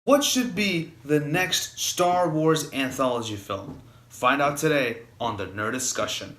What should be the next Star Wars anthology film? Find out today on the Nerdiscussion.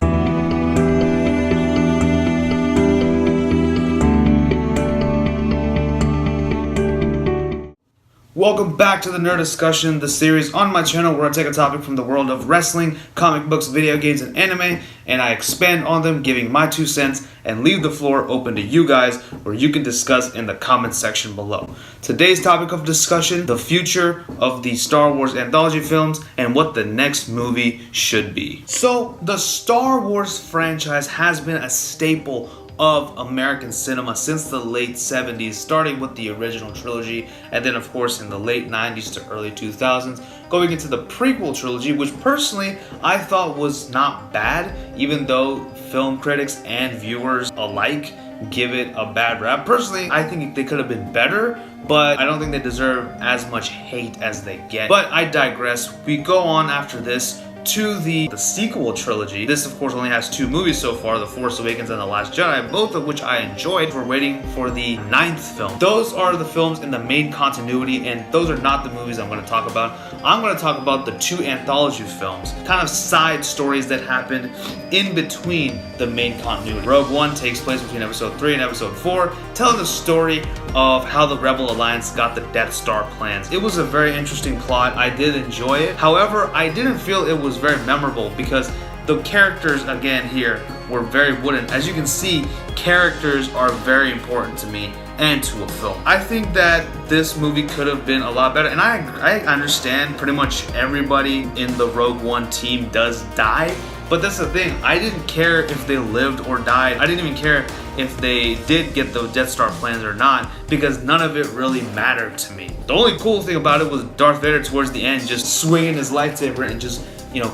Welcome back to the Nerdiscussion, the series on my channel where I take a topic from the world of wrestling, comic books, video games, and anime, and I expand on them, giving my 2 cents, and leave the floor open to you guys, where you can discuss in the comment section below. Today's topic of discussion, the future of the Star Wars anthology films, and what the next movie should be. So, the Star Wars franchise has been a staple of American cinema since the late 70s, starting with the original trilogy, and then of course in the late 90s to early 2000s, going into the prequel trilogy, which personally I thought was not bad, even though film critics and viewers alike give it a bad rap. Personally, I think they could have been better, but I don't think they deserve as much hate as they get. But I digress. We go on after this to the sequel trilogy. This of course only has 2 movies so far, The Force Awakens and The Last Jedi, both of which I enjoyed. We're waiting for the 9th film. Those are the films in the main continuity, and those are not the movies I'm going to talk about. I'm going to talk about the 2 anthology films, kind of side stories that happened in between the main continuity. Rogue One takes place between episode 3 and episode 4, telling the story of how the Rebel Alliance got the Death Star plans. It was a very interesting plot. I did enjoy it. However, I didn't feel it was very memorable because the characters again here were very wooden. As you can see, characters are very important to me and to a film. I think that this movie could have been a lot better, and I understand pretty much everybody in the Rogue One team does die, but that's the thing. I didn't care if they lived or died. I didn't even care if they did get the Death Star plans or not, because none of it really mattered to me. The only cool thing about it was Darth Vader towards the end just swinging his lightsaber and just,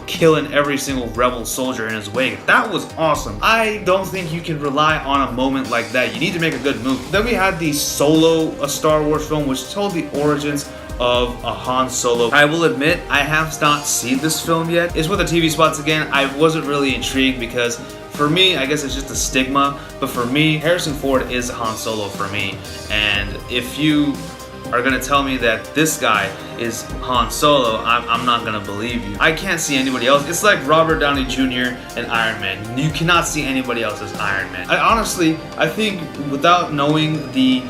killing every single rebel soldier in his wake. That was awesome. I don't think you can rely on a moment like that. You need to make a good movie. Then we had the Solo, a Star Wars film, which told the origins of a Han Solo. I will admit, I have not seen this film yet. It's with the TV spots again. I wasn't really intrigued because for me, I guess it's just a stigma, but for me, Harrison Ford is Han Solo for me. And if you are gonna tell me that this guy is Han Solo, I'm not gonna believe you. I can't see anybody else. It's like Robert Downey Jr. and Iron Man. You cannot see anybody else as Iron Man. I think without knowing the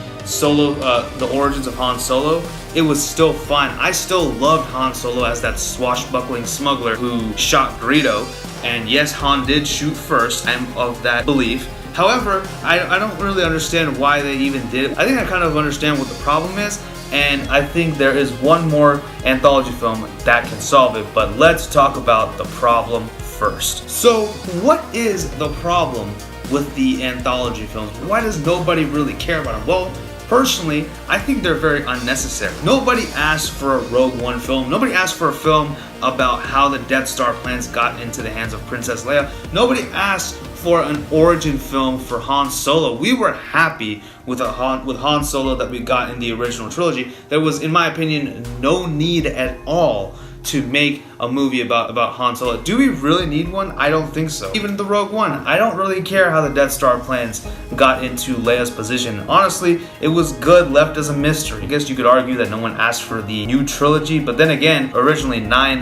origins of Han Solo, it was still fun. I still loved Han Solo as that swashbuckling smuggler who shot Greedo. And yes, Han did shoot first. I'm of that belief. However, I don't really understand why they even did it. I think I kind of understand what the problem is, and I think there is one more anthology film that can solve it, but let's talk about the problem first. So, what is the problem with the anthology films? Why does nobody really care about them? Well, personally, I think they're very unnecessary. Nobody asked for a Rogue One film. Nobody asked for a film about how the Death Star plans got into the hands of Princess Leia. Nobody asked for an origin film for Han Solo. We were happy with Han Solo that we got in the original trilogy. There was, in my opinion, no need at all to make a movie about Han Solo. Do we really need one? I don't think so. Even the Rogue One, I don't really care how the Death Star plans got into Leia's position. Honestly, it was good left as a mystery. I guess you could argue that no one asked for the new trilogy, but then again, originally 9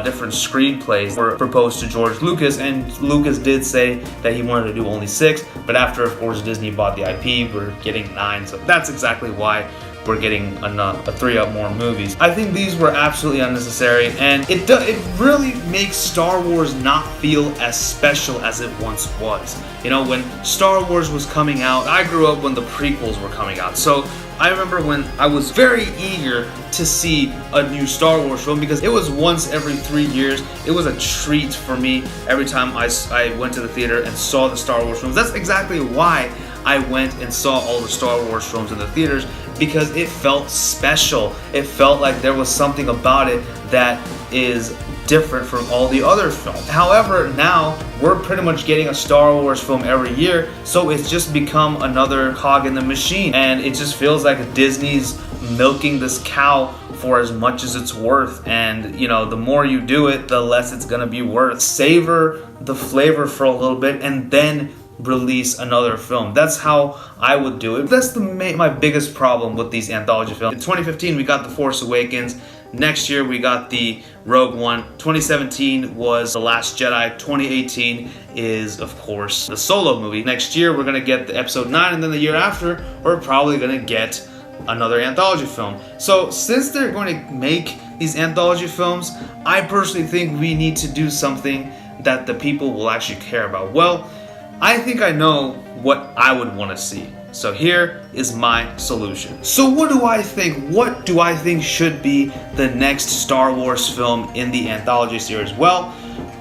different screenplays were proposed to George Lucas, and Lucas did say that he wanted to do only 6, but after, of course, Disney bought the IP, we're getting 9, so that's exactly why we're getting a 3 up more movies. I think these were absolutely unnecessary, and it really makes Star Wars not feel as special as it once was. When Star Wars was coming out, I grew up when the prequels were coming out, so I remember when I was very eager to see a new Star Wars film because it was once every 3 years. It was a treat for me every time I went to the theater and saw the Star Wars films. That's exactly why I went and saw all the Star Wars films in the theaters, because it felt special. It felt like there was something about it that is different from all the other films. However, now we're pretty much getting a Star Wars film every year, so it's just become another cog in the machine, and it just feels like Disney's milking this cow for as much as it's worth, and the more you do it, the less it's gonna be worth. Savor the flavor for a little bit and then release another film. That's how I would do it. That's my biggest problem with these anthology films. In 2015, we got The Force Awakens. Next year, we got the Rogue One. 2017 was The Last Jedi. 2018 is, of course, the Solo movie. Next year, we're going to get the Episode 9, and then the year after, we're probably going to get another anthology film. So since they're going to make these anthology films, I personally think we need to do something that the people will actually care about. Well, I think I know what I would want to see. So here is my solution. So what do I think? What do I think should be the next Star Wars film in the anthology series? Well,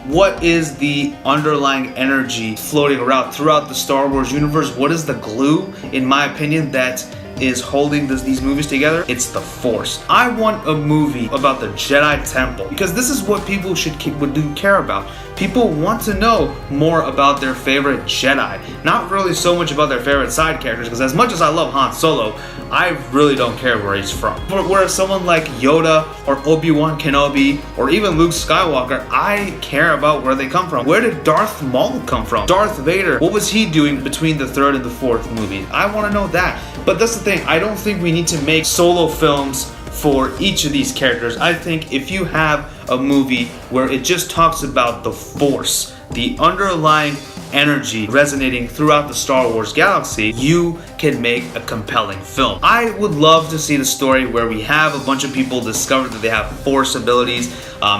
what is the underlying energy floating around throughout the Star Wars universe? What is the glue, in my opinion, that is holding these movies together? It's the Force. I want a movie about the Jedi Temple because this is what people would care about. People want to know more about their favorite Jedi, not really so much about their favorite side characters, because as much as I love Han Solo, I really don't care where he's from. Whereas someone like Yoda or Obi-Wan Kenobi or even Luke Skywalker, I care about where they come from. Where did Darth Maul come from? Darth Vader, what was he doing between the third and the fourth movie? I want to know that. But that's the thing, I don't think we need to make solo films for each of these characters. I think if you have a movie where it just talks about the Force, the underlying energy resonating throughout the Star Wars galaxy, you can make a compelling film. I would love to see the story where we have a bunch of people discover that they have Force abilities,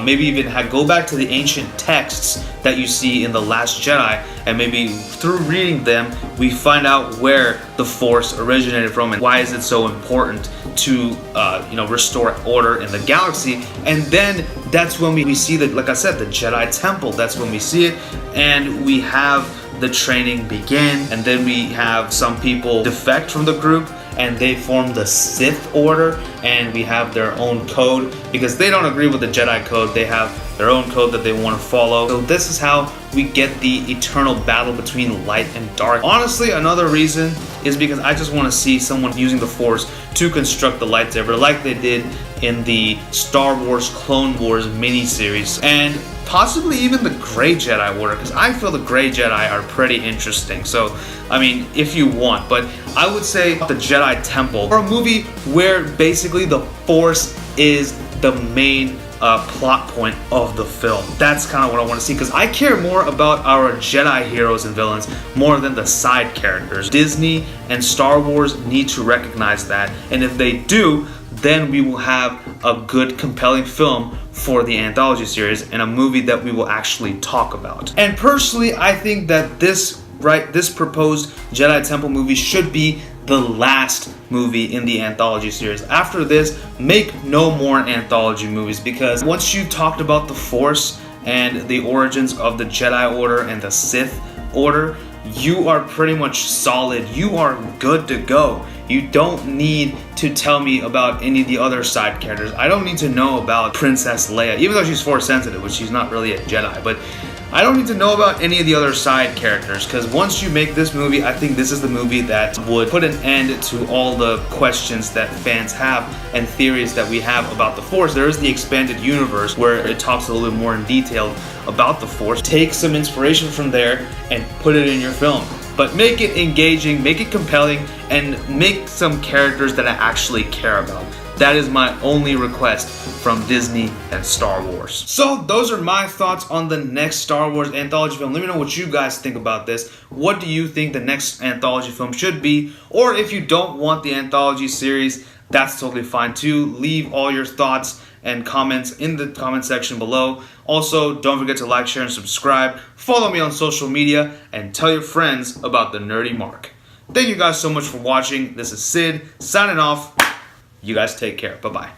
maybe even go back to the ancient texts that you see in The Last Jedi, and maybe through reading them, we find out where the Force originated from and why is it so important to restore order in the galaxy. And then that's when we see that, like I said, the Jedi Temple. That's when we see it, and we have the training begin, and then we have some people defect from the group and they form the Sith Order, and we have their own code because they don't agree with the Jedi code. They have their own code that they want to follow. So this is how we get the eternal battle between light and dark. Honestly, another reason is because I just want to see someone using the Force to construct the lightsaber like they did in the Star Wars Clone Wars miniseries, and possibly even the Grey Jedi Order, because I feel the Grey Jedi are pretty interesting. So, I mean, if you want, but I would say the Jedi Temple, or a movie where basically the Force is the main plot point of the film. That's kind of what I want to see, because I care more about our Jedi heroes and villains more than the side characters. Disney and Star Wars need to recognize that, and if they do, then we will have a good, compelling film for the anthology series and a movie that we will actually talk about. And personally, I think that this proposed Jedi Temple movie should be the last movie in the anthology series. After this, make no more anthology movies, because once you talked about the Force and the origins of the Jedi Order and the Sith Order, you are pretty much solid. You are good to go. You don't need to tell me about any of the other side characters. I don't need to know about Princess Leia, even though she's Force sensitive, which she's not really a Jedi, but I don't need to know about any of the other side characters, because once you make this movie, I think this is the movie that would put an end to all the questions that fans have and theories that we have about the Force. There is the expanded universe where it talks a little bit more in detail about the Force. Take some inspiration from there and put it in your film. But make it engaging, make it compelling, and make some characters that I actually care about. That is my only request from Disney and Star Wars. So those are my thoughts on the next Star Wars anthology film. Let me know what you guys think about this. What do you think the next anthology film should be? Or if you don't want the anthology series, that's totally fine too. Leave all your thoughts and comments in the comment section below. Also, don't forget to like, share, and subscribe. Follow me on social media and tell your friends about the Nerdy Mark. Thank you guys so much for watching. This is Sid signing off. You guys take care. Bye-bye.